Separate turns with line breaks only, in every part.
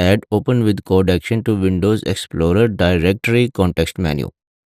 add open with code action to Windows Explorer directory context menu۔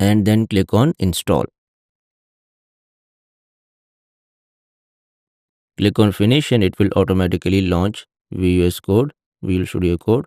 and then click on install. Click on finish and it will automatically launch VS Code, Visual Studio Code۔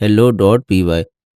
hello.py۔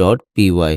.py۔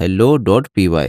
hello.py۔